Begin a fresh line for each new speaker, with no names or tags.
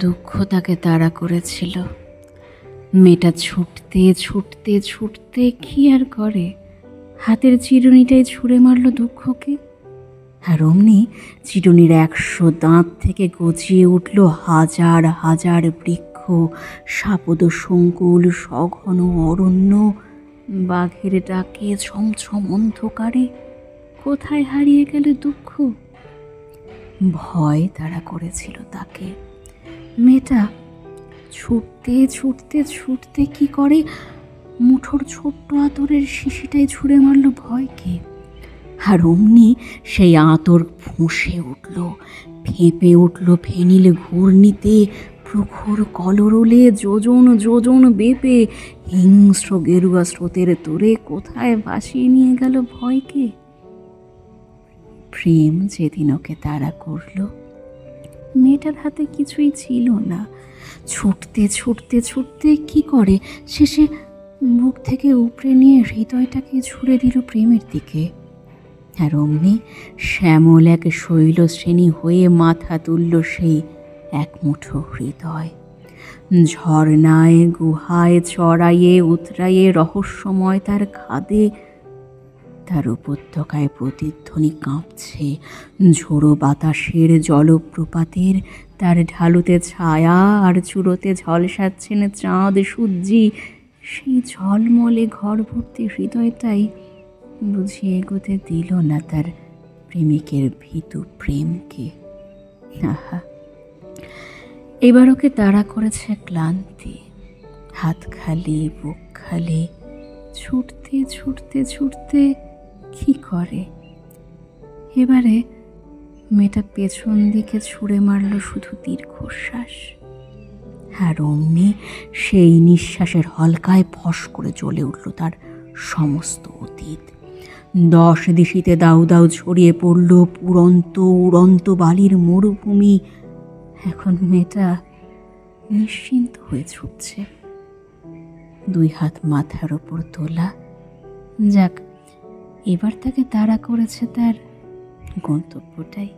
দুঃখ তাকে তাড়া করেছিল। মেয়েটা ছুটতে ছুটতে ছুটতে কি আর করে, হাতের চিরুনিটাই ছুঁড়ে মারল দুঃখকে। আর অমনি চিরুনির 100 দাঁত থেকে গজিয়ে উঠল হাজার হাজার বৃক্ষ, সাপদ সংকুল, সঘন অরণ্য, বাঘের ডাকে ছমছম অন্ধকারে। কোথায় হারিয়ে গেল দুঃখ? ভয় তাড়া করেছিল তাকে। মেয়েটা ছুটতে ছুটতে ছুটতে কি করে, মুঠোর ছোট্ট আতরের শিশিটাই ছুঁড়ে মারল ভয়কে। আর অমনি সেই আতর ফুঁসে উঠল, ফেঁপে উঠল ফেনিল ঘূর্ণিতে, প্রখর কলরলে যোজন যোজন বেপে হিংস্র গেরুয়া স্রোতের তোরে কোথায় ভাসিয়ে নিয়ে গেল ভয়কে। প্রেম যেদিন ওকে তাড়া করল, মেয়েটার হাতে কিছুই ছিল না। ছুটতে ছুটতে ছুটতে কি করে শেষে বুক থেকে উপড়ে নিয়ে হৃদয়টাকে ছুঁড়ে দিল প্রেমের দিকে। আর অমনি শ্যামল এক শৈলশ্রেণী হয়ে মাথা তুলল সেই এক মুঠো হৃদয়। ঝর্ণায়, গুহায়, চড়াইয়ে, উতরাইয়ে, রহস্যময় তার খাদে, তার উপত্যকায় প্রতিধ্বনি কাঁপছে। ঝোড়ো বাতাসের, জলপ্রপাতের, তার ঢালুতে ছায়া আর চূড়োতে ঝলসাচ্ছেন চাঁদ সূর্যি। সেই ঝলমলে ঘর ভর্তি হৃদয়টাই বুঝি এগোতে দিল না তার প্রেমিকের ভীতু প্রেমকে। আহা, এবার ওকে তাড়া করেছে ক্লান্তি। হাত খালি, বুক খালি, ছুটতে ছুটতে ছুটতে কি করে। এবারে মেয়েটা পেছন দিকে ছুঁড়ে মারল শুধু দীর্ঘশ্বাস। আর অমনি সেই নিঃশ্বাসের হলকায় ফস করে জ্বলে উঠল তার সমস্ত অতীত। 10 দিশিতে দাউ দাউ ছড়িয়ে পড়ল পুরন্ত উড়ন্ত বালির মরুভূমি। এখন মেয়েটা নিশ্চিন্ত হয়ে ছুটছে, 2 হাত মাথার ওপর তোলা। যাক, এবার তাকে তাড়া করেছে তার গন্তব্যটাই।